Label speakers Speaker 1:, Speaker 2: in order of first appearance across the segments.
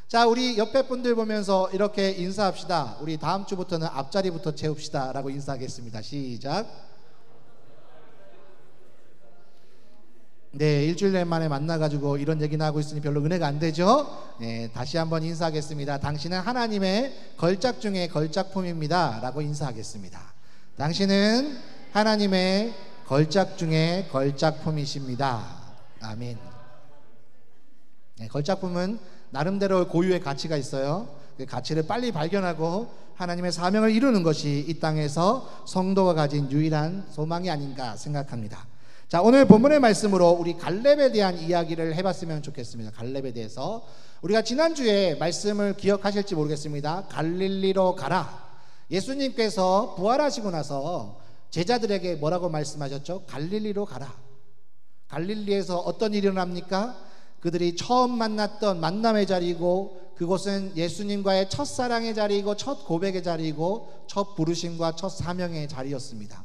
Speaker 1: 자, 우리 옆에 분들 보면서 이렇게 인사합시다. 우리 다음 주부터는 앞자리부터 채웁시다 라고 인사하겠습니다. 시작. 네, 일주일 만에 만나가지고 이런 얘기나 하고 있으니 별로 은혜가 안 되죠? 네, 다시 한번 인사하겠습니다. 당신은 하나님의 걸작 중에 걸작품입니다 라고 인사하겠습니다. 당신은 하나님의 걸작 중에 걸작품이십니다. 아멘. 네, 걸작품은 나름대로 고유의 가치가 있어요. 그 가치를 빨리 발견하고 하나님의 사명을 이루는 것이 이 땅에서 성도가 가진 유일한 소망이 아닌가 생각합니다. 자, 오늘 본문의 말씀으로 우리 갈렙에 대한 이야기를 해봤으면 좋겠습니다. 갈렙에 대해서 우리가 지난주에 말씀을 기억하실지 모르겠습니다. 갈릴리로 가라. 예수님께서 부활하시고 나서 제자들에게 뭐라고 말씀하셨죠? 갈릴리로 가라. 갈릴리에서 어떤 일이 일어납니까? 그들이 처음 만났던 만남의 자리이고, 그곳은 예수님과의 첫사랑의 자리이고 첫 고백의 자리이고 첫 부르심과 첫 사명의 자리였습니다.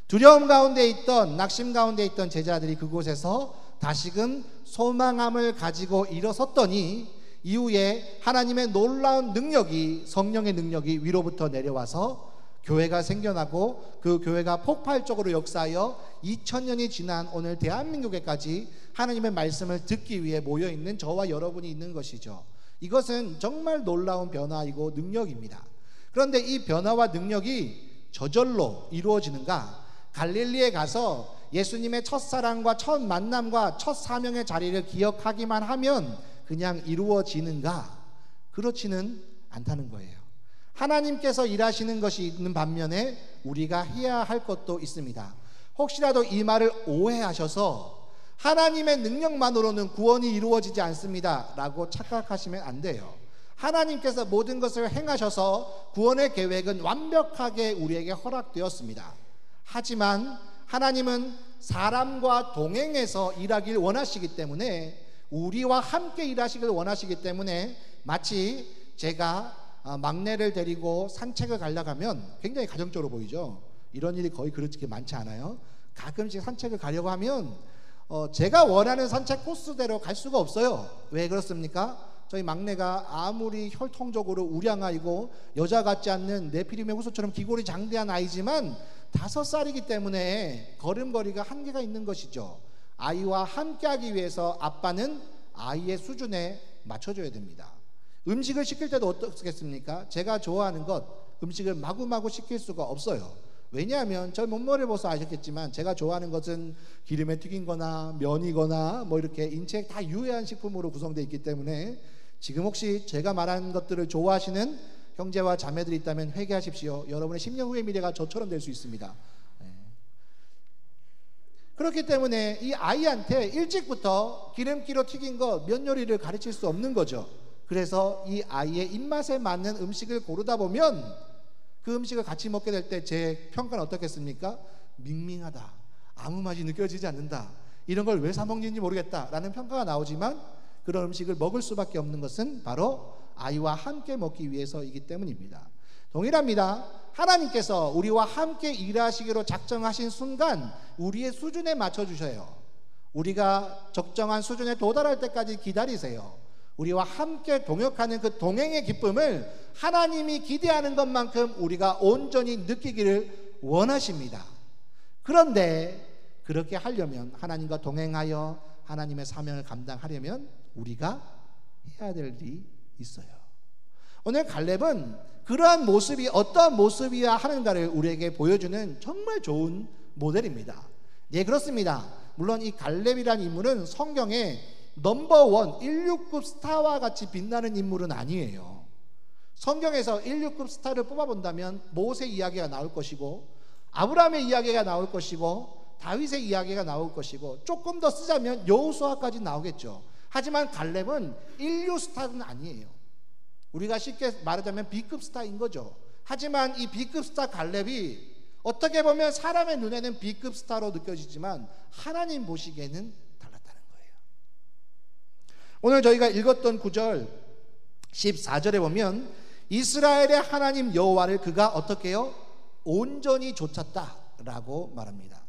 Speaker 1: 두려움 가운데 있던, 낙심 가운데 있던 제자들이 그곳에서 다시금 소망함을 가지고 일어섰더니 이후에 하나님의 놀라운 능력이, 성령의 능력이 위로부터 내려와서 교회가 생겨나고 그 교회가 폭발적으로 역사하여 2000년이 지난 오늘 대한민국에까지 하나님의 말씀을 듣기 위해 모여있는 저와 여러분이 있는 것이죠. 이것은 정말 놀라운 변화이고 능력입니다. 그런데 이 변화와 능력이 저절로 이루어지는가? 갈릴리에 가서 예수님의 첫사랑과 첫 만남과 첫 사명의 자리를 기억하기만 하면 그냥 이루어지는가? 그렇지는 않다는 거예요. 하나님께서 일하시는 것이 있는 반면에 우리가 해야 할 것도 있습니다. 혹시라도 이 말을 오해하셔서 하나님의 능력만으로는 구원이 이루어지지 않습니다 라고 착각하시면 안 돼요. 하나님께서 모든 것을 행하셔서 구원의 계획은 완벽하게 우리에게 허락되었습니다. 하지만 하나님은 사람과 동행해서 일하길 원하시기 때문에, 우리와 함께 일하시길 원하시기 때문에, 마치 제가 막내를 데리고 산책을 가려고 하면 굉장히 가정적으로 보이죠. 이런 일이 거의 그렇게 많지 않아요. 가끔씩 산책을 가려고 하면 제가 원하는 산책 코스대로 갈 수가 없어요. 왜 그렇습니까? 저희 막내가 아무리 혈통적으로 우량아이고 여자 같지 않는 네피림의 후손처럼 기골이 장대한 아이지만 5살이기 때문에 걸음걸이가 한계가 있는 것이죠. 아이와 함께하기 위해서 아빠는 아이의 수준에 맞춰줘야 됩니다. 음식을 시킬 때도 어떻겠습니까? 제가 좋아하는 것, 음식을 마구마구 시킬 수가 없어요. 왜냐하면 저 몸머리를 보서 아셨겠지만 제가 좋아하는 것은 기름에 튀긴 거나 면이거나 뭐 이렇게 인체에 다 유해한 식품으로 구성되어 있기 때문에, 지금 혹시 제가 말하는 것들을 좋아하시는 형제와 자매들이 있다면 회개하십시오. 여러분의 10년 후의 미래가 저처럼 될 수 있습니다. 그렇기 때문에 이 아이한테 일찍부터 기름기로 튀긴 거, 면 요리를 가르칠 수 없는 거죠. 그래서 이 아이의 입맛에 맞는 음식을 고르다 보면 그 음식을 같이 먹게 될 때 제 평가는 어떻겠습니까? 밍밍하다, 아무 맛이 느껴지지 않는다, 이런 걸 왜 사 먹는지 모르겠다 라는 평가가 나오지만, 그런 음식을 먹을 수밖에 없는 것은 바로 아이와 함께 먹기 위해서이기 때문입니다. 동일합니다. 하나님께서 우리와 함께 일하시기로 작정하신 순간 우리의 수준에 맞춰주셔요. 우리가 적정한 수준에 도달할 때까지 기다리세요. 우리와 함께 동역하는 그 동행의 기쁨을 하나님이 기대하는 것만큼 우리가 온전히 느끼기를 원하십니다. 그런데 그렇게 하려면, 하나님과 동행하여 하나님의 사명을 감당하려면 우리가 해야 될 일이 있어요. 오늘 갈렙은 그러한 모습이 어떠한 모습이어야 하는가를 우리에게 보여주는 정말 좋은 모델입니다. 예, 그렇습니다. 물론 이 갈렙이라는 인물은 성경에 넘버원 16급 스타와 같이 빛나는 인물은 아니에요. 성경에서 16급 스타를 뽑아본다면 모세 이야기가 나올 것이고, 아브라함의 이야기가 나올 것이고, 다윗의 이야기가 나올 것이고, 조금 더 쓰자면 여호수아까지 나오겠죠. 하지만 갈렙은 1류 스타는 아니에요. 우리가 쉽게 말하자면 B급 스타인 거죠. 하지만 이 B급 스타 갈렙이 어떻게 보면 사람의 눈에는 B급 스타로 느껴지지만 하나님 보시기에는 달랐다는 거예요. 오늘 저희가 읽었던 9절 14절에 보면 이스라엘의 하나님 여호와를 그가 어떻게 해요? 온전히 좇았다라고 말합니다.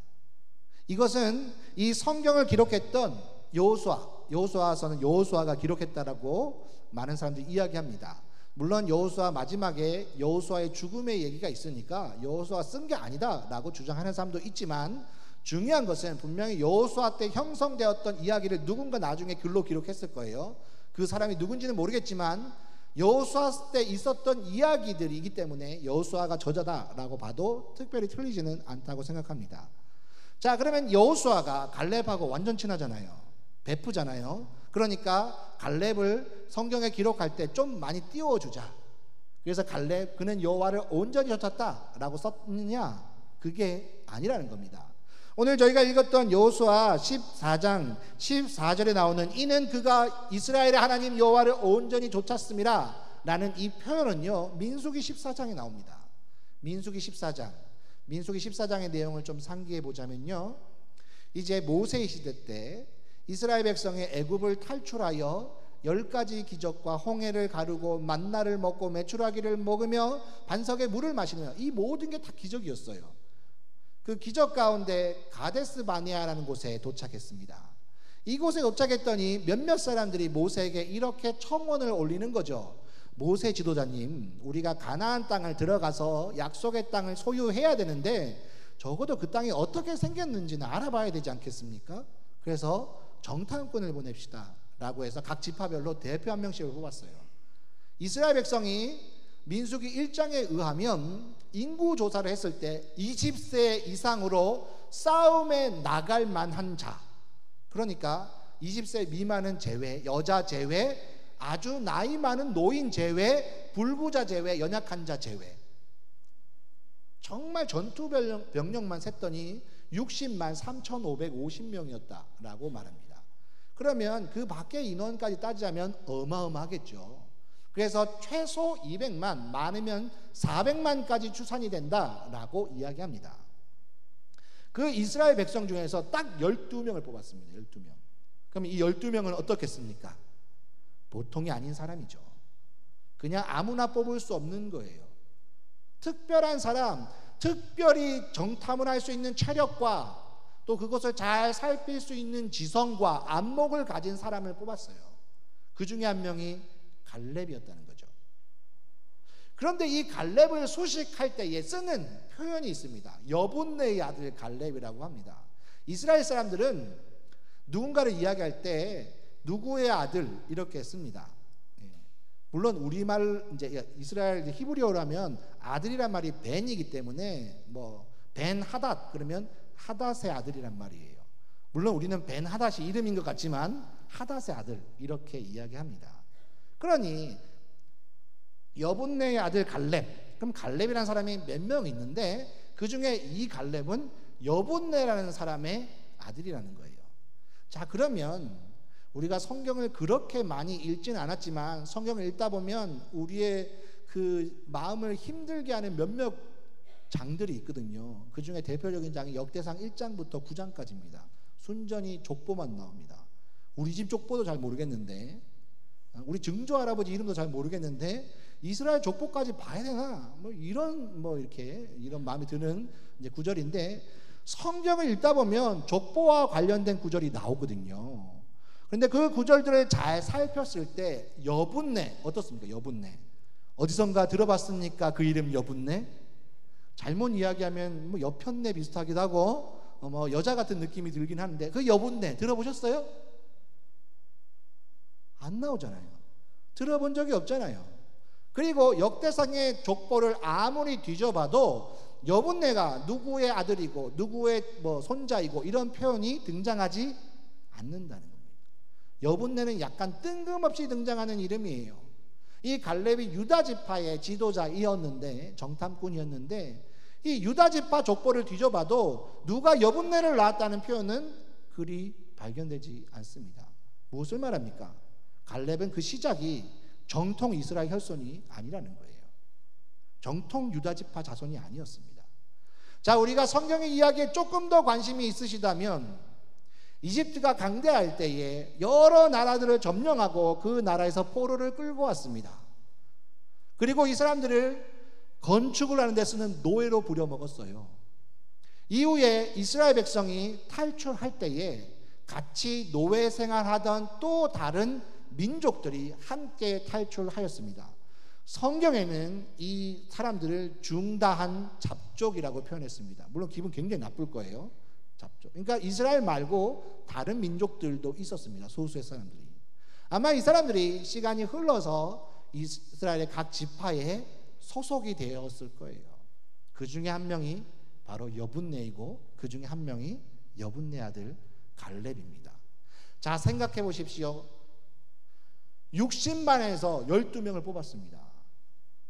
Speaker 1: 이것은 이 성경을 기록했던 여호수아, 여호수아서는 여호수아가 기록했다라고 많은 사람들이 이야기합니다. 물론 여호수아 마지막에 여호수아의 죽음의 얘기가 있으니까 여호수아 쓴 게 아니다라고 주장하는 사람도 있지만, 중요한 것은 분명히 여호수아 때 형성되었던 이야기를 누군가 나중에 글로 기록했을 거예요. 그 사람이 누군지는 모르겠지만 여호수아 때 있었던 이야기들이기 때문에 여호수아가 저자다라고 봐도 특별히 틀리지는 않다고 생각합니다. 자, 그러면 여호수아가 갈렙하고 완전 친하잖아요. 베프잖아요. 그러니까 갈렙을 성경에 기록할 때 좀 많이 띄워주자. 그래서 갈렙 그는 여호와를 온전히 좇았다라고 썼느냐? 그게 아니라는 겁니다. 오늘 저희가 읽었던 여호수아 14장 14절에 나오는 이는 그가 이스라엘의 하나님 여호와를 온전히 좇았음이라 라는 이 표현은요, 민수기 14장에 나옵니다. 민수기 14장의 내용을 좀 상기해 보자면요, 이제 모세의 시대 때 이스라엘 백성이 애굽을 탈출하여 10가지 기적과 홍해를 가르고 만나를 먹고 메추라기를 먹으며 반석의 물을 마시는, 이 모든 게 다 기적이었어요. 그 기적 가운데 가데스 바네아라는 곳에 도착했습니다. 이곳에 도착했더니 몇몇 사람들이 모세에게 이렇게 청원을 올리는 거죠. 모세 지도자님, 우리가 가나안 땅을 들어가서 약속의 땅을 소유해야 되는데 적어도 그 땅이 어떻게 생겼는지는 알아봐야 되지 않겠습니까? 그래서 정탐꾼을 보냅시다 라고 해서 각 지파별로 대표 한 명씩을 뽑았어요. 이스라엘 백성이 민수기 1장에 의하면 인구 조사를 했을 때 20세 이상으로 싸움에 나갈 만한 자, 그러니까 20세 미만은 제외, 여자 제외, 아주 나이 많은 노인 제외, 불구자 제외, 연약한 자 제외, 정말 전투 병력만 셌더니 60만 3,550명이었다라고 말합니다. 그러면 그 밖의 인원까지 따지자면 어마어마하겠죠. 그래서 최소 200만, 많으면 400만까지 추산이 된다라고 이야기합니다. 그 이스라엘 백성 중에서 딱 12명을 뽑았습니다. 12명. 그럼 이 12명은 어떻겠습니까? 보통이 아닌 사람이죠. 그냥 아무나 뽑을 수 없는 거예요. 특별한 사람, 특별히 정탐을 할 수 있는 체력과 또 그것을 잘 살필 수 있는 지성과 안목을 가진 사람을 뽑았어요. 그 중에 한 명이 갈렙이었다는 거죠. 그런데 이 갈렙을 소식할 때에 쓰는 표현이 있습니다. 여분네의 아들 갈렙이라고 합니다. 이스라엘 사람들은 누군가를 이야기할 때 누구의 아들 이렇게 씁니다. 물론 우리말 이제 이스라엘 히브리어라면 아들이란 말이 벤이기 때문에 뭐 벤 하닷 그러면 하닷의 아들이란 말이에요. 물론 우리는 벤 하닷이 이름인 것 같지만 하닷의 아들 이렇게 이야기합니다. 그러니 여분네의 아들 갈렙, 그럼 갈렙이라는 사람이 몇 명 있는데 그 중에 이 갈렙은 여분네라는 사람의 아들이라는 거예요. 자, 그러면 우리가 성경을 그렇게 많이 읽지는 않았지만 성경을 읽다 보면 우리의 그 마음을 힘들게 하는 몇몇 장들이 있거든요. 그 중에 대표적인 장이 역대상 1장부터 9장까지입니다. 순전히 족보만 나옵니다. 우리 집 족보도 잘 모르겠는데, 우리 증조 할아버지 이름도 잘 모르겠는데 이스라엘 족보까지 봐야 되나? 이렇게 이런 마음이 드는 이제 구절인데, 성경을 읽다 보면 족보와 관련된 구절이 나오거든요. 그런데 그 구절들을 잘 살폈을 때 여분네 어떻습니까? 여분네 어디선가 들어봤습니까? 그 이름 여분네? 잘못 이야기하면 뭐 여편네 비슷하기도 하고 뭐 여자 같은 느낌이 들긴 하는데 그 여분네 들어보셨어요? 안 나오잖아요. 들어본 적이 없잖아요. 그리고 역대상의 족보를 아무리 뒤져봐도 여분네가 누구의 아들이고 누구의 뭐 손자이고 이런 표현이 등장하지 않는다는 겁니다. 여분네는 약간 뜬금없이 등장하는 이름이에요. 이 갈렙이 유다 지파의 지도자이었는데, 정탐꾼이었는데, 이 유다 지파 족보를 뒤져봐도 누가 여분네를 낳았다는 표현은 그리 발견되지 않습니다. 무엇을 말합니까? 갈렙은 그 시작이 정통 이스라엘 혈손이 아니라는 거예요. 정통 유다 지파 자손이 아니었습니다. 자, 우리가 성경의 이야기에 조금 더 관심이 있으시다면 이집트가 강대할 때에 여러 나라들을 점령하고 그 나라에서 포로를 끌고 왔습니다. 그리고 이 사람들을 건축을 하는 데 쓰는 노예로 부려먹었어요. 이후에 이스라엘 백성이 탈출할 때에 같이 노예 생활하던 또 다른 민족들이 함께 탈출하였습니다. 성경에는 이 사람들을 중다한 잡족이라고 표현했습니다. 물론 기분 굉장히 나쁠 거예요. 잡족. 그러니까 이스라엘 말고 다른 민족들도 있었습니다. 소수의 사람들이. 아마 이 사람들이 시간이 흘러서 이스라엘의 각 지파에 소속이 되었을 거예요. 그 중에 한 명이 바로 여분네이고 그 중에 한 명이 여분네 아들 갈렙입니다. 자, 생각해 보십시오. 60만에서 12명을 뽑았습니다.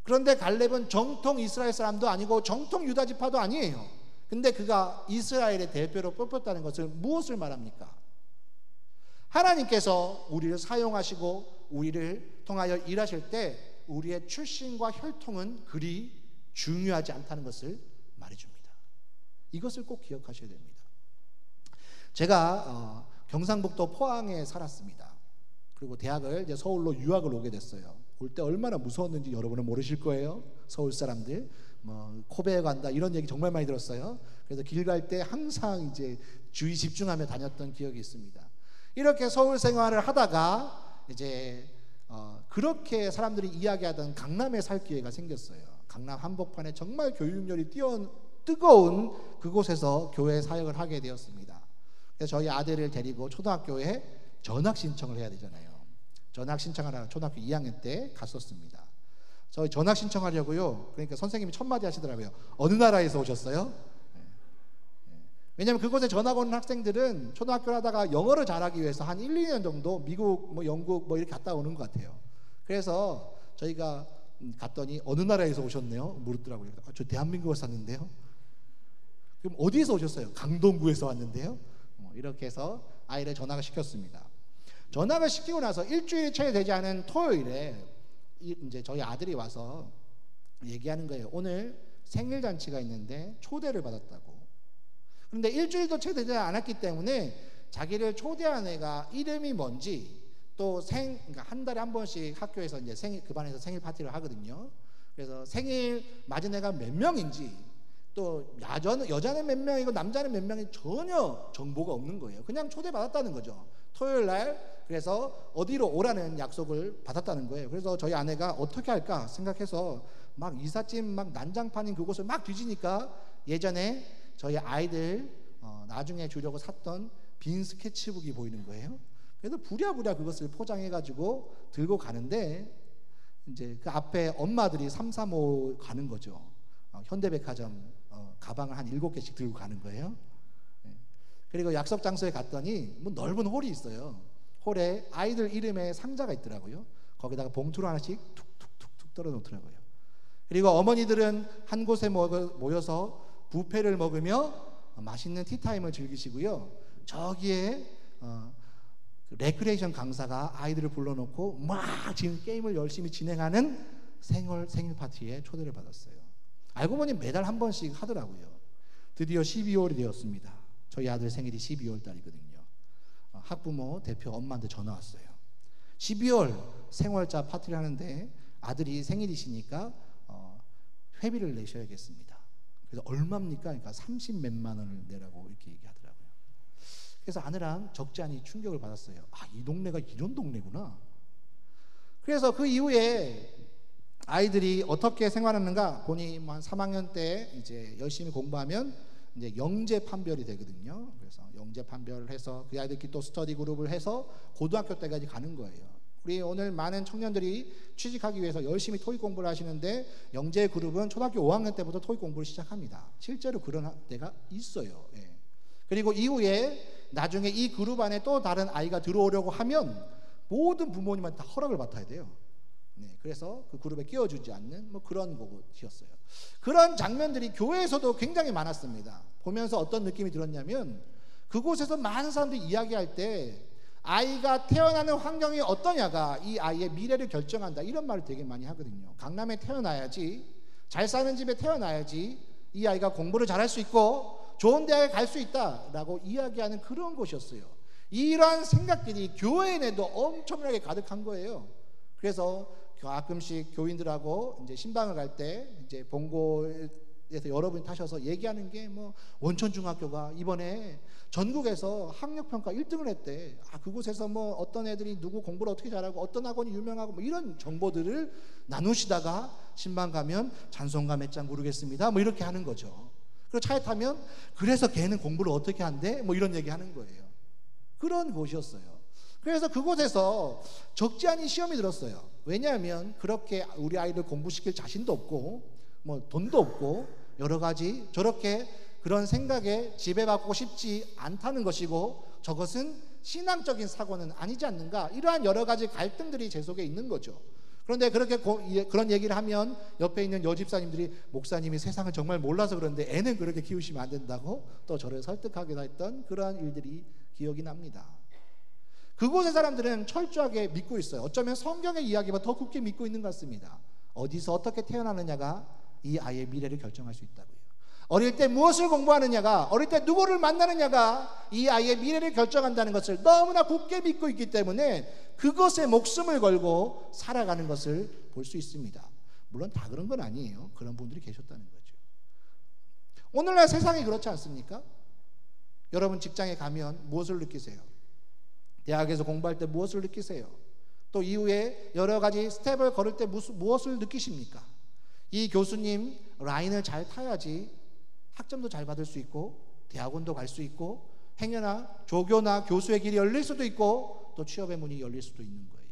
Speaker 1: 그런데 갈렙은 정통 이스라엘 사람도 아니고 정통 유다 지파도 아니에요. 근데 그가 이스라엘의 대표로 뽑혔다는 것은 무엇을 말합니까? 하나님께서 우리를 사용하시고 우리를 통하여 일하실 때 우리의 출신과 혈통은 그리 중요하지 않다는 것을 말해줍니다. 이것을 꼭 기억하셔야 됩니다. 제가 경상북도 포항에 살았습니다. 그리고 대학을 이제 서울로 유학을 오게 됐어요. 올 때 얼마나 무서웠는지 여러분은 모르실 거예요. 서울 사람들 뭐 코베에 간다 이런 얘기 정말 많이 들었어요. 그래서 길 갈 때 항상 이제 주의 집중하며 다녔던 기억이 있습니다. 이렇게 서울 생활을 하다가 이제 그렇게 사람들이 이야기하던 강남에 살 기회가 생겼어요. 강남 한복판에 정말 교육열이 뜨거운 그곳에서 교회 사역을 하게 되었습니다. 그래서 저희 아들을 데리고 초등학교에 전학 신청을 해야 되잖아요. 전학 신청하러 초등학교 2학년 때 갔었습니다. 저희 전학 신청하려고요. 그러니까 선생님이 첫마디 하시더라고요. 어느 나라에서 오셨어요? 왜냐하면 그곳에 전학 오는 학생들은 초등학교를 하다가 영어를 잘하기 위해서 한 1, 2년 정도 미국, 뭐 영국 뭐 이렇게 갔다 오는 것 같아요. 그래서 저희가 갔더니 어느 나라에서 오셨네요? 물었더라고요. 저 대한민국에서 왔는데요. 그럼 어디에서 오셨어요? 강동구에서 왔는데요. 이렇게 해서 아이를 전학을 시켰습니다. 전학을 시키고 나서 일주일이 채 되지 않은 토요일에 이제 저희 아들이 와서 얘기하는 거예요. 오늘 생일 잔치가 있는데 초대를 받았다고. 그런데 일주일도 채 되지 않았기 때문에 자기를 초대한 애가 이름이 뭔지 또 그러니까 한 달에 한 번씩 학교에서 이제 그 반에서 생일 파티를 하거든요. 그래서 생일 맞은 애가 몇 명인지 또 여자는 몇 명이고 남자는 몇 명인지 전혀 정보가 없는 거예요. 그냥 초대받았다는 거죠. 토요일 날 그래서 어디로 오라는 약속을 받았다는 거예요. 그래서 저희 아내가 어떻게 할까 생각해서 막 이삿짐 막 난장판인 그곳을 막 뒤지니까 예전에 저희 아이들 나중에 주려고 샀던 빈 스케치북이 보이는 거예요. 그래서 부랴부랴 그것을 포장해가지고 들고 가는데 이제 그 앞에 엄마들이 3, 3, 5 가는 거죠. 현대백화점 가방을 한 7개씩 들고 가는 거예요. 그리고 약속 장소에 갔더니 뭐 넓은 홀이 있어요. 홀에 아이들 이름의 상자가 있더라고요. 거기다가 봉투를 하나씩 툭툭툭툭 떨어 놓더라고요. 그리고 어머니들은 한 곳에 모여서 뷔페를 먹으며 맛있는 티타임을 즐기시고요. 저기에 레크레이션 강사가 아이들을 불러놓고 막 지금 게임을 열심히 진행하는 생일 파티에 초대를 받았어요. 알고 보니 매달 한 번씩 하더라고요. 드디어 12월이 되었습니다. 저희 아들 생일이 12월 달이거든요. 학부모 대표 엄마한테 전화 왔어요. 12월 생월자 파티를 하는데 아들이 생일이시니까 회비를 내셔야겠습니다. 그래서 얼마입니까? 그러니까 30몇만 원을 내라고 이렇게 얘기하더라고요. 그래서 아내랑 적지 않은 충격을 받았어요. 아, 이 동네가 이런 동네구나. 그래서 그 이후에 아이들이 어떻게 생활하는가 보니 한 3학년 때 이제 열심히 공부하면 이제 영재 판별이 되거든요. 그래서 영재 판별을 해서 그 아이들끼리 또 스터디 그룹을 해서 고등학교 때까지 가는 거예요. 우리 오늘 많은 청년들이 취직하기 위해서 열심히 토익 공부를 하시는데 영재 그룹은 초등학교 5학년 때부터 토익 공부를 시작합니다. 실제로 그런 때가 있어요. 예. 그리고 이후에 나중에 이 그룹 안에 또 다른 아이가 들어오려고 하면 모든 부모님한테 다 허락을 받아야 돼요. 네, 그래서 그 그룹에 끼워주지 않는 뭐 그런 곳이었어요. 그런 장면들이 교회에서도 굉장히 많았습니다. 보면서 어떤 느낌이 들었냐면 그곳에서 많은 사람들이 이야기할 때 아이가 태어나는 환경이 어떠냐가 이 아이의 미래를 결정한다 이런 말을 되게 많이 하거든요. 강남에 태어나야지, 잘 사는 집에 태어나야지 이 아이가 공부를 잘할 수 있고 좋은 대학에 갈 수 있다라고 이야기하는 그런 곳이었어요. 이러한 생각들이 교회 내도 엄청나게 가득한 거예요. 그래서 가끔씩 교인들하고 이제 신방을 갈 때 이제 본고 여러분이 타셔서 얘기하는 게 뭐 원천중학교가 이번에 전국에서 학력평가 1등을 했대. 그곳에서 뭐 어떤 애들이 누구 공부를 어떻게 잘하고 어떤 학원이 유명하고 뭐 이런 정보들을 나누시다가 신방 가면 찬송가 몇 장 모르겠습니다. 뭐 이렇게 하는 거죠. 그리고 차에 타면 그래서 걔는 공부를 어떻게 한대? 뭐 이런 얘기 하는 거예요. 그런 곳이었어요. 그래서 그곳에서 적지 않은 시험이 들었어요. 왜냐하면 그렇게 우리 아이를 공부시킬 자신도 없고 뭐 돈도 없고 여러 가지 저렇게 그런 생각에 지배받고 싶지 않다는 것이고 저것은 신앙적인 사고는 아니지 않는가, 이러한 여러 가지 갈등들이 제 속에 있는 거죠. 그런데 그렇게 그런 얘기를 하면 옆에 있는 여집사님들이 목사님이 세상을 정말 몰라서 그런데 애는 그렇게 키우시면 안 된다고 또 저를 설득하기도 했던 그러한 일들이 기억이 납니다. 그곳의 사람들은 철저하게 믿고 있어요. 어쩌면 성경의 이야기보다 더 굳게 믿고 있는 것 같습니다. 어디서 어떻게 태어나느냐가 이 아이의 미래를 결정할 수 있다고요. 어릴 때 무엇을 공부하느냐가, 어릴 때 누구를 만나느냐가 이 아이의 미래를 결정한다는 것을 너무나 굳게 믿고 있기 때문에 그것에 목숨을 걸고 살아가는 것을 볼 수 있습니다. 물론 다 그런 건 아니에요. 그런 분들이 계셨다는 거죠. 오늘날 세상이 그렇지 않습니까? 여러분 직장에 가면 무엇을 느끼세요? 대학에서 공부할 때 무엇을 느끼세요? 또 이후에 여러 가지 스텝을 걸을 때 무엇을 느끼십니까? 이 교수님 라인을 잘 타야지 학점도 잘 받을 수 있고 대학원도 갈 수 있고 행여나 조교나 교수의 길이 열릴 수도 있고 또 취업의 문이 열릴 수도 있는 거예요.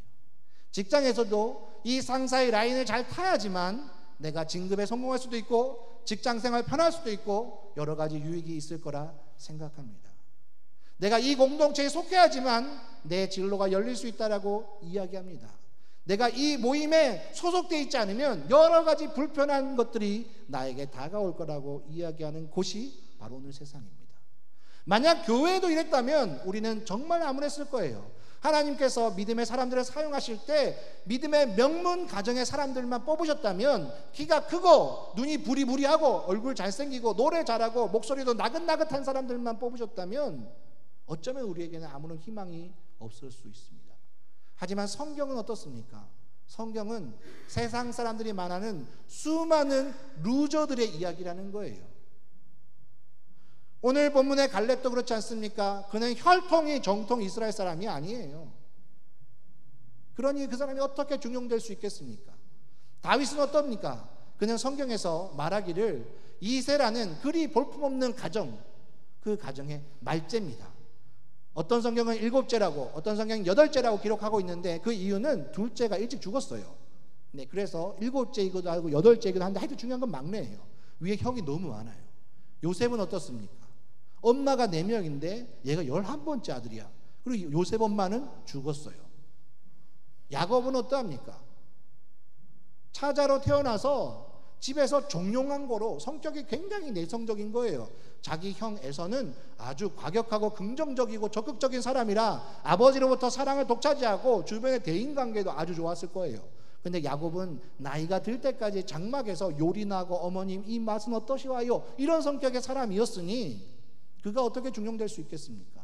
Speaker 1: 직장에서도 이 상사의 라인을 잘 타야지만 내가 진급에 성공할 수도 있고 직장생활 편할 수도 있고 여러 가지 유익이 있을 거라 생각합니다. 내가 이 공동체에 속해야지만 내 진로가 열릴 수 있다라고 이야기합니다. 내가 이 모임에 소속되어 있지 않으면 여러 가지 불편한 것들이 나에게 다가올 거라고 이야기하는 곳이 바로 오늘 세상입니다. 만약 교회도 이랬다면 우리는 정말 암울했을 거예요. 하나님께서 믿음의 사람들을 사용하실 때 믿음의 명문 가정의 사람들만 뽑으셨다면 키가 크고 눈이 부리부리하고 얼굴 잘생기고 노래 잘하고 목소리도 나긋나긋한 사람들만 뽑으셨다면 어쩌면 우리에게는 아무런 희망이 없을 수 있습니다. 하지만 성경은 어떻습니까? 성경은 세상 사람들이 말하는 수많은 루저들의 이야기라는 거예요. 오늘 본문의 갈렙도 그렇지 않습니까? 그는 혈통이 정통 이스라엘 사람이 아니에요. 그러니 그 사람이 어떻게 중용될 수 있겠습니까? 다윗은 어떻습니까? 그는 성경에서 말하기를 이새라는 그리 볼품없는 가정, 그 가정의 말째입니다. 어떤 성경은 7째라고 어떤 성경은 8째라고 기록하고 있는데 그 이유는 둘째가 일찍 죽었어요. 네, 그래서 7째이기도 하고 8째이기도 한데 하여튼 중요한 건 막내예요. 위에 형이 너무 많아요. 요셉은 어떻습니까? 엄마가 4명인데 얘가 11번째 아들이야. 그리고 요셉 엄마는 죽었어요. 야곱은 어떠합니까? 차자로 태어나서 집에서 종용한 거로 성격이 굉장히 내성적인 거예요. 자기 형 에서는 아주 과격하고 긍정적이고 적극적인 사람이라 아버지로부터 사랑을 독차지하고 주변의 대인관계도 아주 좋았을 거예요. 근데 야곱은 나이가 들 때까지 장막에서 요리나 하고 어머님 이 맛은 어떠시와요? 이런 성격의 사람이었으니 그가 어떻게 중용될 수 있겠습니까?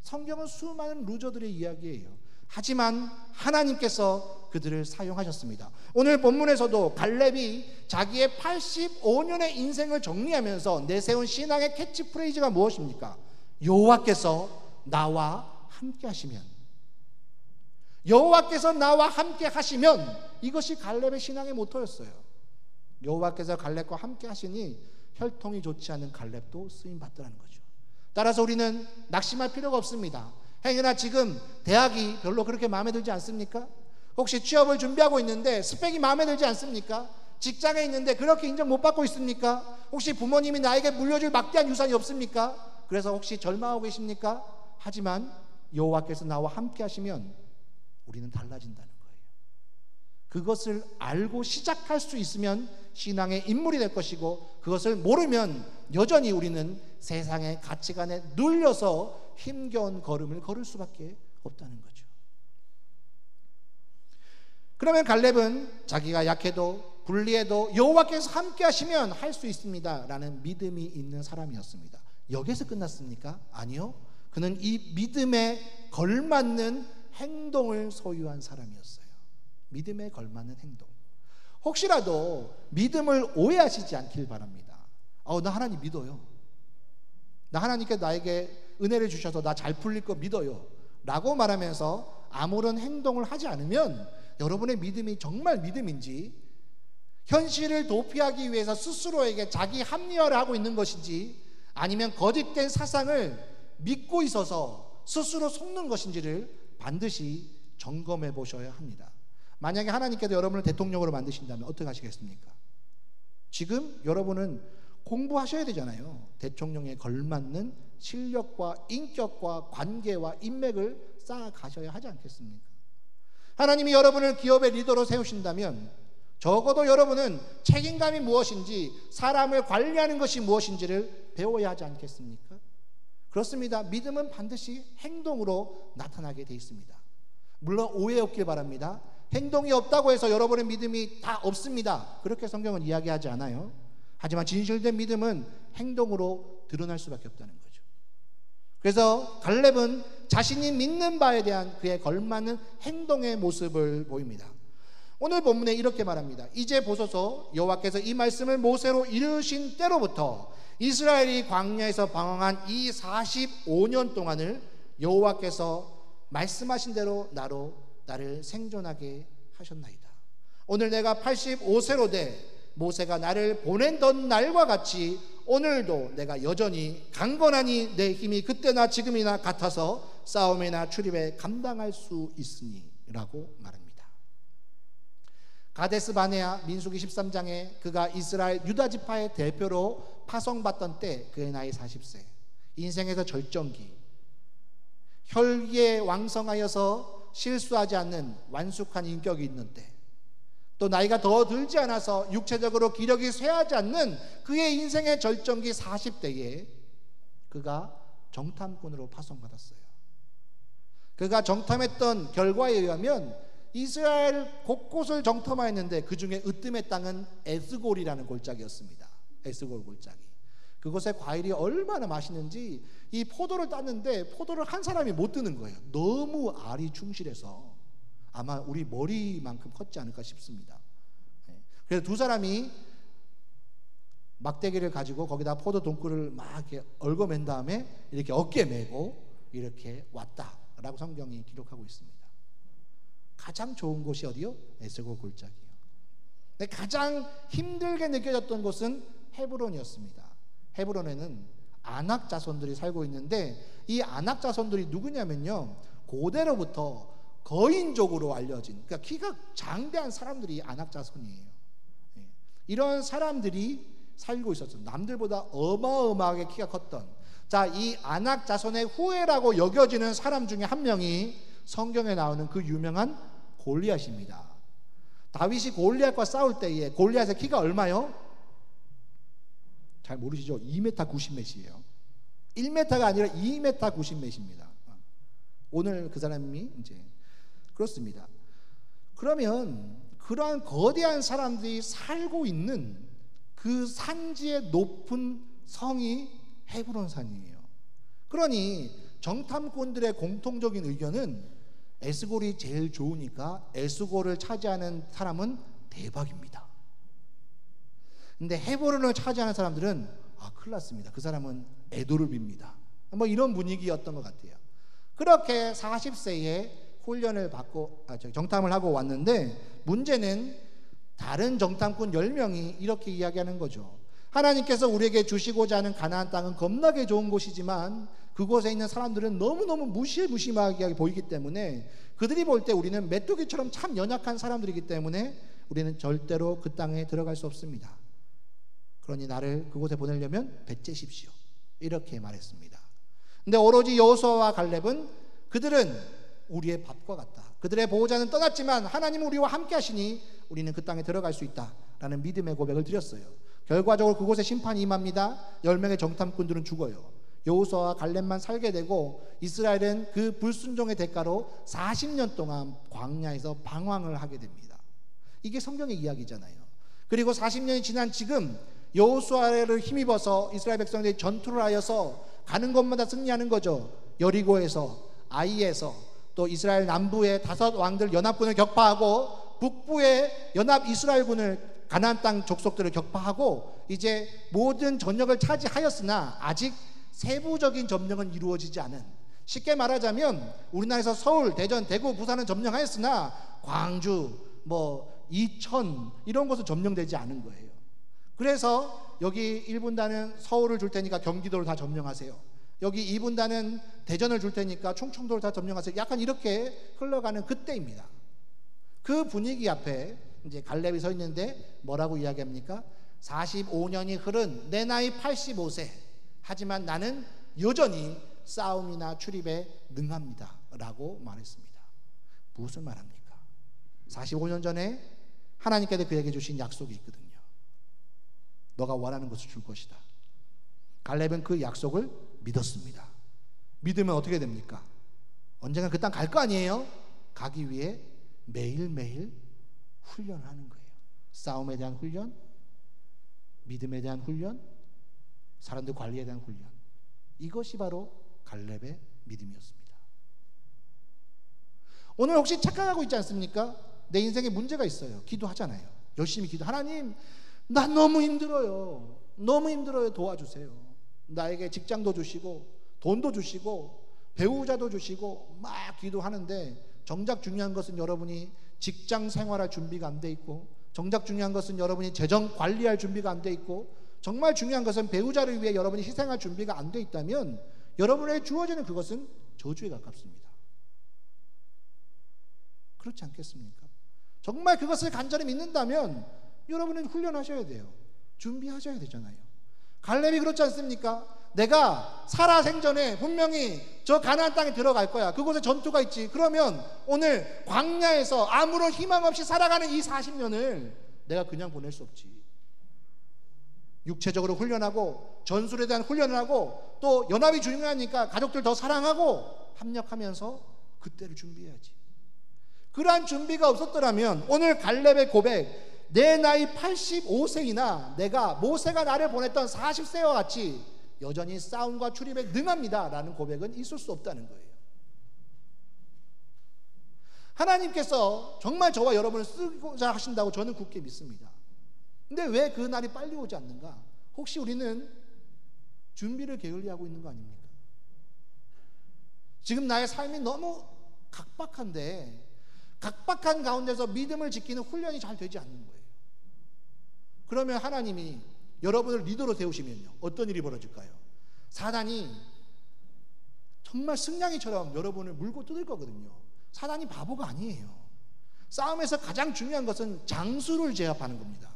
Speaker 1: 성경은 수많은 루저들의 이야기예요. 하지만 하나님께서 그들을 사용하셨습니다. 오늘 본문에서도 갈렙이 자기의 85년의 인생을 정리하면서 내세운 신앙의 캐치프레이즈가 무엇입니까? 여호와께서 나와 함께 하시면, 여호와께서 나와 함께 하시면, 이것이 갈렙의 신앙의 모토였어요. 여호와께서 갈렙과 함께 하시니 혈통이 좋지 않은 갈렙도 쓰임 받더라는 거죠. 따라서 우리는 낙심할 필요가 없습니다. 행여나 지금 대학이 별로 그렇게 마음에 들지 않습니까? 혹시 취업을 준비하고 있는데 스펙이 마음에 들지 않습니까? 직장에 있는데 그렇게 인정 못 받고 있습니까? 혹시 부모님이 나에게 물려줄 막대한 유산이 없습니까? 그래서 혹시 절망하고 계십니까? 하지만 여호와께서 나와 함께 하시면 우리는 달라진다는 거예요. 그것을 알고 시작할 수 있으면 신앙의 인물이 될 것이고, 그것을 모르면 여전히 우리는 세상의 가치관에 눌려서 힘겨운 걸음을 걸을 수밖에 없다는 거죠. 그러면 갈렙은 자기가 약해도 불리해도 여호와께서 함께 하시면 할 수 있습니다 라는 믿음이 있는 사람이었습니다. 여기서 끝났습니까? 아니요. 그는 이 믿음에 걸맞는 행동을 소유한 사람이었어요. 믿음에 걸맞는 행동. 혹시라도 믿음을 오해하시지 않길 바랍니다. 나 하나님 믿어요. 나 하나님께 나에게 은혜를 주셔서 나 잘 풀릴 거 믿어요 라고 말하면서 아무런 행동을 하지 않으면 여러분의 믿음이 정말 믿음인지, 현실을 도피하기 위해서 스스로에게 자기 합리화를 하고 있는 것인지, 아니면 거짓된 사상을 믿고 있어서 스스로 속는 것인지를 반드시 점검해 보셔야 합니다. 만약에 하나님께서 여러분을 대통령으로 만드신다면 어떻게 하시겠습니까? 지금 여러분은 공부하셔야 되잖아요. 대통령에 걸맞는 실력과 인격과 관계와 인맥을 쌓아가셔야 하지 않겠습니까? 하나님이 여러분을 기업의 리더로 세우신다면 적어도 여러분은 책임감이 무엇인지, 사람을 관리하는 것이 무엇인지를 배워야 하지 않겠습니까? 그렇습니다. 믿음은 반드시 행동으로 나타나게 돼 있습니다. 물론 오해 없길 바랍니다. 행동이 없다고 해서 여러분의 믿음이 다 없습니다. 그렇게 성경은 이야기하지 않아요. 하지만 진실된 믿음은 행동으로 드러날 수밖에 없다는 거죠. 그래서 갈렙은 자신이 믿는 바에 대한 그에 걸맞는 행동의 모습을 보입니다. 오늘 본문에 이렇게 말합니다. 이제 보소서, 여호와께서 이 말씀을 모세로 이르신 때로부터 이스라엘이 광야에서 방황한 이 45년 동안을 여호와께서 말씀하신 대로 나를 생존하게 하셨나이다. 오늘 내가 85세로 돼 모세가 나를 보내던 날과 같이 오늘도 내가 여전히 강건하니 내 힘이 그때나 지금이나 같아서 싸움이나 출입에 감당할 수 있으니 라고 말합니다. 가데스 바네아 민수기 13장에 그가 이스라엘 유다 지파의 대표로 파송받던 때 그의 나이 40세, 인생에서 절정기, 혈기에 왕성하여서 실수하지 않는 완숙한 인격이 있는 때, 또 나이가 더 들지 않아서 육체적으로 기력이 쇠하지 않는 그의 인생의 절정기 40대에 그가 정탐꾼으로 파송받았어요. 그가 정탐했던 결과에 의하면 이스라엘 곳곳을 정탐하였는데 그 중에 으뜸의 땅은 에스골이라는 골짜기였습니다. 에스골 골짜기. 그곳의 과일이 얼마나 맛있는지 이 포도를 땄는데 포도를 한 사람이 못 뜨는 거예요. 너무 알이 충실해서 아마 우리 머리만큼 컸지 않을까 싶습니다. 그래서 두 사람이 막대기를 가지고 거기다 포도 동굴을 막 이렇게 얽어맨 다음에 이렇게 어깨에 메고 이렇게 왔다라고 성경이 기록하고 있습니다. 가장 좋은 곳이 어디요? 에스골 골짜기요. 근데 가장 힘들게 느껴졌던 곳은 헤브론이었습니다. 헤브론에는 아낙 자손들이 살고 있는데 이 아낙 자손들이 누구냐면요, 고대로부터 거인족으로 알려진, 그러니까 키가 장대한 사람들이 아낙 자손이에요. 이런 사람들이 살고 있었어요. 남들보다 어마어마하게 키가 컸던, 자, 이 아낙 자손의 후예라고 여겨지는 사람 중에 한 명이 성경에 나오는 그 유명한 골리앗입니다. 다윗이 골리앗과 싸울 때에 골리앗의 키가 얼마요? 잘 모르시죠? 2m 90몇이에요. 1m가 아니라 2m 90몇입니다. 오늘 그 사람이 이제 그렇습니다. 그러면 그러한 거대한 사람들이 살고 있는 그 산지의 높은 성이 헤브론 산이에요. 그러니 정탐꾼들의 공통적인 의견은 에스골이 제일 좋으니까 에스골을 차지하는 사람은 대박입니다. 근데 헤브론을 차지하는 사람들은 큰일 났습니다. 그 사람은 에도르비입니다. 뭐 이런 분위기였던 것 같아요. 그렇게 40세에 훈련을 받고 정탐을 하고 왔는데, 문제는 다른 정탐꾼 10명이 이렇게 이야기하는 거죠. 하나님께서 우리에게 주시고자 하는 가나안 땅은 겁나게 좋은 곳이지만 그곳에 있는 사람들은 너무너무 무시무시하게 보이기 때문에, 그들이 볼 때 우리는 메뚜기처럼 참 연약한 사람들이기 때문에 우리는 절대로 그 땅에 들어갈 수 없습니다. 그러니 나를 그곳에 보내려면 배째십시오, 이렇게 말했습니다. 근데 오로지 여호수아와 갈렙은 그들은 우리의 밥과 같다, 그들의 보호자는 떠났지만 하나님은 우리와 함께 하시니 우리는 그 땅에 들어갈 수 있다라는 믿음의 고백을 드렸어요. 결과적으로 그곳에 심판이 임합니다. 10명의 정탐꾼들은 죽어요. 여호수아와 갈렙만 살게 되고 이스라엘은 그 불순종의 대가로 40년 동안 광야에서 방황을 하게 됩니다. 이게 성경의 이야기잖아요. 그리고 40년이 지난 지금 여호수아를 힘입어서 이스라엘 백성들이 전투를 하여서 가는 곳마다 승리하는 거죠. 여리고에서, 아이에서, 또 이스라엘 남부의 5 왕들 연합군을 격파하고 북부의 연합 이스라엘군을 가나안 땅 족속들을 격파하고 이제 모든 전역을 차지하였으나 아직 세부적인 점령은 이루어지지 않은, 쉽게 말하자면 우리나라에서 서울, 대전, 대구, 부산은 점령하였으나 광주, 이천 이런 곳은 점령되지 않은 거예요. 그래서 여기 1분단은 서울을 줄 테니까 경기도를 다 점령하세요. 여기 2분단은 대전을 줄 테니까 충청도를 다 점령하세요. 약간 이렇게 흘러가는 그때입니다. 그 분위기 앞에 이제 갈렙이 서 있는데 뭐라고 이야기합니까? 45년이 흐른 내 나이 85세. 하지만 나는 여전히 싸움이나 출입에 능합니다. 라고 말했습니다. 무엇을 말합니까? 45년 전에 하나님께서 그에게 주신 약속이 있거든요. 너가 원하는 것을 줄 것이다. 갈렙은 그 약속을 믿었습니다. 믿으면 어떻게 됩니까? 언젠가 그 땅 갈 거 아니에요? 가기 위해 매일매일 훈련을 하는 거예요. 싸움에 대한 훈련, 믿음에 대한 훈련, 사람들 관리에 대한 훈련. 이것이 바로 갈렙의 믿음이었습니다. 오늘 혹시 착각하고 있지 않습니까? 내 인생에 문제가 있어요. 기도하잖아요. 열심히 기도. 하나님, 난 너무 힘들어요. 너무 힘들어요. 도와주세요. 나에게 직장도 주시고 돈도 주시고 배우자도 주시고 막 기도하는데 정작 중요한 것은 여러분이 직장 생활할 준비가 안 돼 있고, 정작 중요한 것은 여러분이 재정 관리할 준비가 안 돼 있고, 정말 중요한 것은 배우자를 위해 여러분이 희생할 준비가 안 돼 있다면 여러분에게 주어지는 그것은 저주에 가깝습니다. 그렇지 않겠습니까? 정말 그것을 간절히 믿는다면 여러분은 훈련하셔야 돼요. 준비하셔야 되잖아요. 갈렙이 그렇지 않습니까? 내가 살아생전에 분명히 저 가나안 땅에 들어갈 거야. 그곳에 전투가 있지. 그러면 오늘 광야에서 아무런 희망 없이 살아가는 이 40년을 내가 그냥 보낼 수 없지. 육체적으로 훈련하고 전술에 대한 훈련을 하고 또 연합이 중요하니까 가족들 더 사랑하고 합력하면서 그때를 준비해야지. 그러한 준비가 없었더라면 오늘 갈렙의 고백, 내 나이 85세이나 내가 모세가 나를 보냈던 40세와 같이 여전히 싸움과 출입에 능합니다 라는 고백은 있을 수 없다는 거예요. 하나님께서 정말 저와 여러분을 쓰고자 하신다고 저는 굳게 믿습니다. 근데 왜 그 날이 빨리 오지 않는가? 혹시 우리는 준비를 게을리하고 있는 거 아닙니까? 지금 나의 삶이 너무 각박한데 각박한 가운데서 믿음을 지키는 훈련이 잘 되지 않는 거예요. 그러면 하나님이 여러분을 리더로 세우시면요, 어떤 일이 벌어질까요? 사단이 정말 승냥이처럼 여러분을 물고 뜯을 거거든요. 사단이 바보가 아니에요. 싸움에서 가장 중요한 것은 장수를 제압하는 겁니다.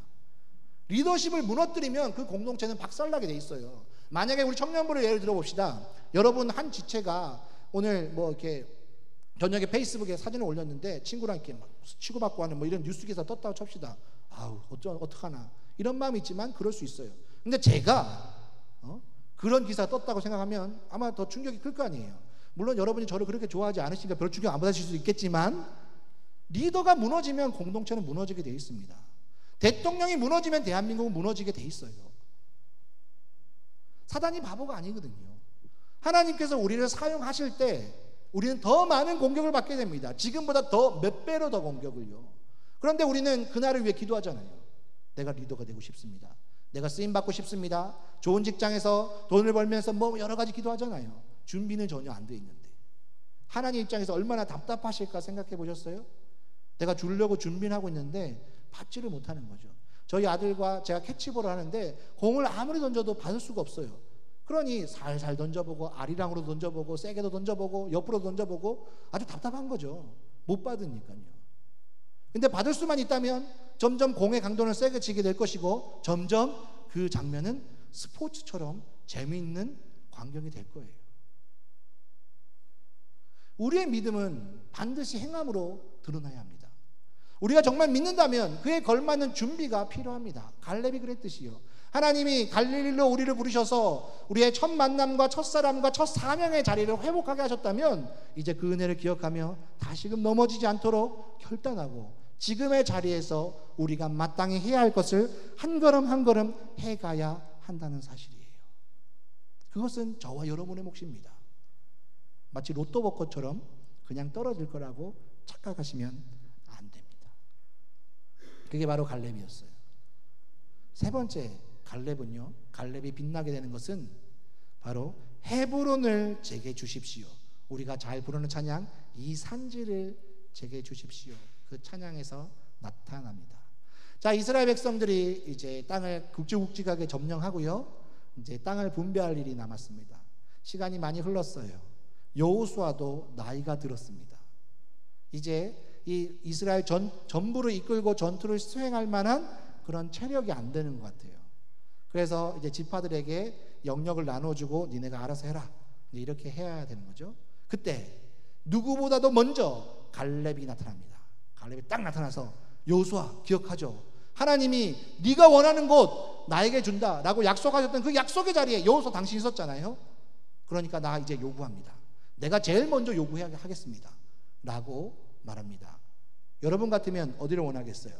Speaker 1: 리더십을 무너뜨리면 그 공동체는 박살나게 돼 있어요. 만약에 우리 청년부를 예를 들어 봅시다. 여러분 한 지체가 오늘 이렇게 저녁에 페이스북에 사진을 올렸는데 친구랑 이렇게 막 치고받고 하는 이런 뉴스 기사 떴다고 칩시다. 아우 어떡하나 이런 마음이 있지만 그럴 수 있어요. 근데 제가 그런 기사 떴다고 생각하면 아마 더 충격이 클 거 아니에요. 물론 여러분이 저를 그렇게 좋아하지 않으시니까 별 충격 안 받으실 수 있겠지만 리더가 무너지면 공동체는 무너지게 돼 있습니다. 대통령이 무너지면 대한민국은 무너지게 돼 있어요. 사단이 바보가 아니거든요. 하나님께서 우리를 사용하실 때 우리는 더 많은 공격을 받게 됩니다. 지금보다 더 몇 배로 더 공격을요. 그런데 우리는 그날을 위해 기도하잖아요. 내가 리더가 되고 싶습니다. 내가 쓰임받고 싶습니다. 좋은 직장에서 돈을 벌면서 여러 가지 기도하잖아요. 준비는 전혀 안 돼 있는데 하나님 입장에서 얼마나 답답하실까 생각해 보셨어요? 내가 주려고 준비를 하고 있는데 받지를 못하는 거죠. 저희 아들과 제가 캐치볼을 하는데 공을 아무리 던져도 받을 수가 없어요. 그러니 살살 던져보고 아리랑으로 던져보고 세게도 던져보고 옆으로 던져보고 아주 답답한 거죠. 못 받으니까요. 근데 받을 수만 있다면 점점 공의 강도는 세게 치게 될 것이고 점점 그 장면은 스포츠처럼 재미있는 광경이 될 거예요. 우리의 믿음은 반드시 행함으로 드러나야 합니다. 우리가 정말 믿는다면 그에 걸맞는 준비가 필요합니다. 갈렙이 그랬듯이요. 하나님이 갈릴리로 우리를 부르셔서 우리의 첫 만남과 첫 사람과 첫 사명의 자리를 회복하게 하셨다면 이제 그 은혜를 기억하며 다시금 넘어지지 않도록 결단하고 지금의 자리에서 우리가 마땅히 해야 할 것을 한 걸음 한 걸음 해가야 한다는 사실이에요. 그것은 저와 여러분의 몫입니다. 마치 로또 복권처럼 그냥 떨어질 거라고 착각하시면 안 됩니다. 그게 바로 갈렙이었어요. 세 번째, 갈렙은요, 갈렙이 빛나게 되는 것은 바로 헤브론을 제게 주십시오. 우리가 잘 부르는 찬양, 이 산지를 제게 주십시오. 그 찬양에서 나타납니다. 자, 이스라엘 백성들이 이제 땅을 굵직굵직하게 점령하고요, 이제 땅을 분배할 일이 남았습니다. 시간이 많이 흘렀어요. 여호수아도 나이가 들었습니다. 이제 이 이스라엘 전부를 이끌고 전투를 수행할 만한 그런 체력이 안 되는 것 같아요. 그래서 이제 지파들에게 영역을 나눠주고 니네가 알아서 해라, 이렇게 해야 되는 거죠. 그때 누구보다도 먼저 갈렙이 나타납니다. 갈렙이 딱 나타나서 여호수아 기억하죠? 하나님이 네가 원하는 곳 나에게 준다라고 약속하셨던 그 약속의 자리에 여호수아 당신이 있었잖아요. 그러니까 나 이제 요구합니다. 내가 제일 먼저 요구하겠습니다 라고 말합니다. 여러분 같으면 어디를 원하겠어요?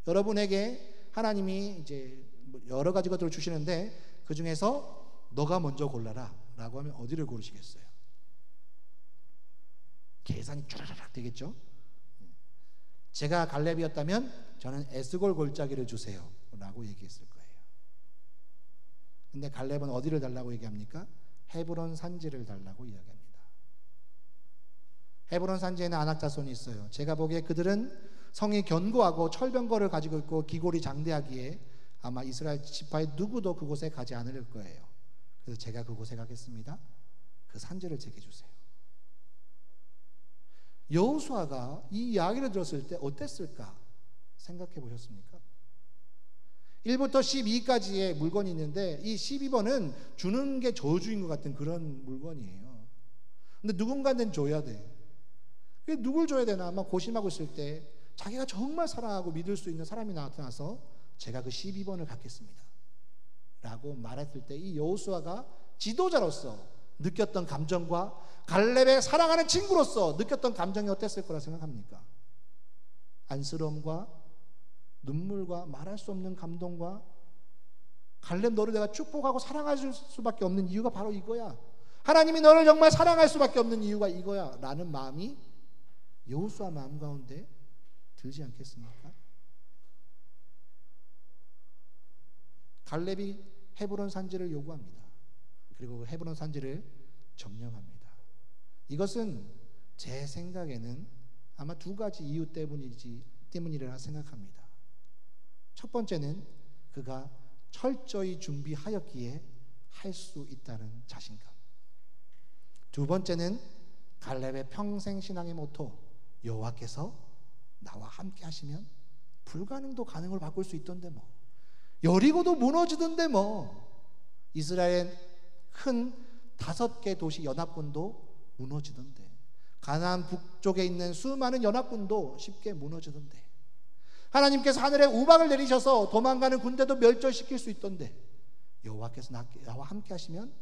Speaker 1: 여러분에게 하나님이 이제 여러 가지 것들을 주시는데 그 중에서 너가 먼저 골라라 라고 하면 어디를 고르시겠어요? 계산이 쭈르륵 되겠죠? 제가 갈렙이었다면 저는 에스골 골짜기를 주세요 라고 얘기했을 거예요. 근데 갈렙은 어디를 달라고 얘기합니까? 헤브론 산지를 달라고 이야기합니다. 헤브론 산지에는 아낙 자손이 있어요. 제가 보기에 그들은 성이 견고하고 철병거를 가지고 있고 기골이 장대하기에 아마 이스라엘 지파의 누구도 그곳에 가지 않을 거예요. 그래서 제가 그곳에 가겠습니다. 그 산지를 제게 주세요. 여호수아가 이 이야기를 들었을 때 어땠을까 생각해 보셨습니까? 1부터 12까지의 물건이 있는데 이 12번은 주는 게 저주인 것 같은 그런 물건이에요. 근데 누군가는 줘야 돼. 누굴 줘야 되나 아마 고심하고 있을 때 자기가 정말 사랑하고 믿을 수 있는 사람이 나타나서 제가 그 12번을 갖겠습니다 라고 말했을 때 이 여호수아가 지도자로서 느꼈던 감정과 갈렙의 사랑하는 친구로서 느꼈던 감정이 어땠을 거라 생각합니까? 안쓰러움과 눈물과 말할 수 없는 감동과 갈렙 너를 내가 축복하고 사랑할 수밖에 없는 이유가 바로 이거야. 하나님이 너를 정말 사랑할 수밖에 없는 이유가 이거야 라는 마음이 여호수아 마음 가운데 들지 않겠습니까? 갈렙이 헤브론 산지를 요구합니다. 그리고 그 헤브론 산지를 점령합니다. 이것은 제 생각에는 아마 두 가지 이유 때문이라 생각합니다. 첫 번째는 그가 철저히 준비하였기에 할 수 있다는 자신감. 두 번째는 갈렙의 평생 신앙의 모토, 여호와께서 나와 함께 하시면 불가능도 가능을 바꿀 수 있던데 뭐, 여리고도 무너지던데 뭐, 이스라엘 큰 5개 도시 연합군도 무너지던데, 가나안 북쪽에 있는 수많은 연합군도 쉽게 무너지던데, 하나님께서 하늘에 우박을 내리셔서 도망가는 군대도 멸절시킬 수 있던데, 여호와께서 나와 함께 하시면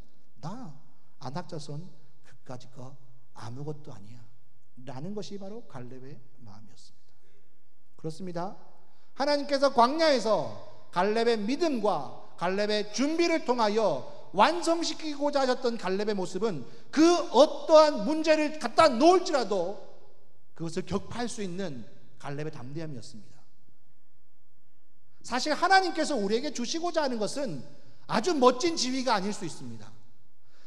Speaker 1: 나 아낙 자손 그까짓 거 아무것도 아니야 라는 것이 바로 갈렙의 마음이었습니다. 그렇습니다. 하나님께서 광야에서 갈렙의 믿음과 갈렙의 준비를 통하여 완성시키고자 하셨던 갈렙의 모습은 그 어떠한 문제를 갖다 놓을지라도 그것을 격파할 수 있는 갈렙의 담대함이었습니다. 사실 하나님께서 우리에게 주시고자 하는 것은 아주 멋진 지위가 아닐 수 있습니다.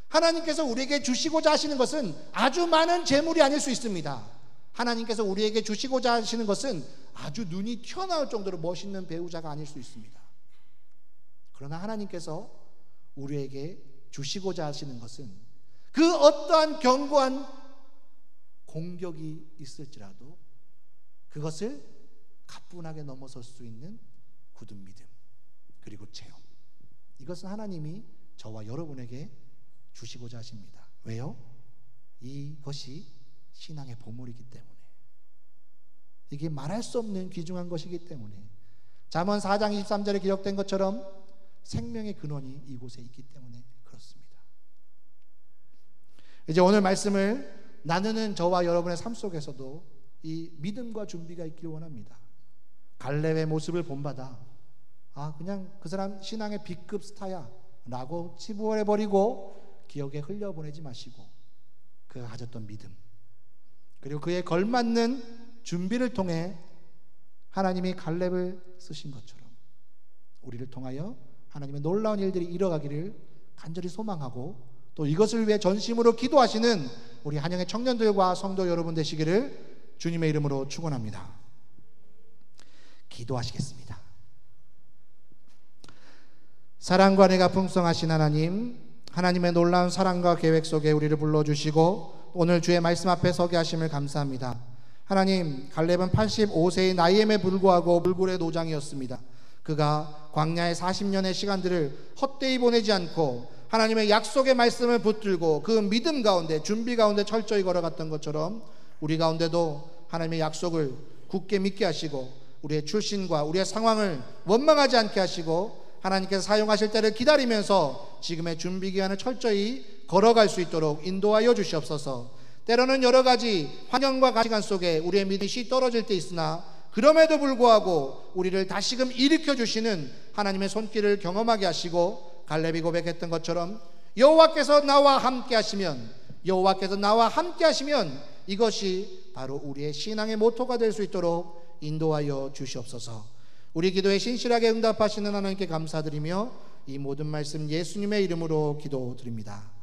Speaker 1: 하나님께서 우리에게 주시고자 하시는 것은 아주 많은 재물이 아닐 수 있습니다. 하나님께서 우리에게 주시고자 하시는 것은 아주 눈이 튀어나올 정도로 멋있는 배우자가 아닐 수 있습니다. 그러나 하나님께서 우리에게 주시고자 하시는 것은 그 어떠한 견고한 공격이 있을지라도 그것을 가뿐하게 넘어설 수 있는 굳은 믿음, 그리고 체험, 이것은 하나님이 저와 여러분에게 주시고자 하십니다. 왜요? 이것이 신앙의 보물이기 때문에, 이게 말할 수 없는 귀중한 것이기 때문에, 잠언 4장 23절에 기록된 것처럼 생명의 근원이 이곳에 있기 때문에 그렇습니다. 이제 오늘 말씀을 나누는 저와 여러분의 삶 속에서도 이 믿음과 준비가 있기를 원합니다. 갈렙의 모습을 본받아 그냥 그 사람 신앙의 B급 스타야 라고 치부해버리고 기억에 흘려보내지 마시고, 그가 가졌던 믿음, 그리고 그에 걸맞는 준비를 통해 하나님이 갈렙을 쓰신 것처럼 우리를 통하여 하나님의 놀라운 일들이 일어가기를 간절히 소망하고 또 이것을 위해 전심으로 기도하시는 우리 한영의 청년들과 성도 여러분 되시기를 주님의 이름으로 축원합니다. 기도하시겠습니다. 사랑과 은혜가 풍성하신 하나님, 하나님의 놀라운 사랑과 계획 속에 우리를 불러주시고 오늘 주의 말씀 앞에 서게 하심을 감사합니다. 하나님, 갈렙은 85세의 나이임에 불구하고 불굴의 노장이었습니다. 그가 광야의 40년의 시간들을 헛되이 보내지 않고 하나님의 약속의 말씀을 붙들고 그 믿음 가운데 준비 가운데 철저히 걸어갔던 것처럼 우리 가운데도 하나님의 약속을 굳게 믿게 하시고 우리의 출신과 우리의 상황을 원망하지 않게 하시고 하나님께서 사용하실 때를 기다리면서 지금의 준비 기간을 철저히 걸어갈 수 있도록 인도하여 주시옵소서. 때로는 여러 가지 환경과 가치관 속에 우리의 믿음이 떨어질 때 있으나 그럼에도 불구하고 우리를 다시금 일으켜 주시는 하나님의 손길을 경험하게 하시고 갈렙이 고백했던 것처럼 여호와께서 나와 함께 하시면 이것이 바로 우리의 신앙의 모토가 될 수 있도록 인도하여 주시옵소서. 우리 기도에 신실하게 응답하시는 하나님께 감사드리며 이 모든 말씀 예수님의 이름으로 기도드립니다.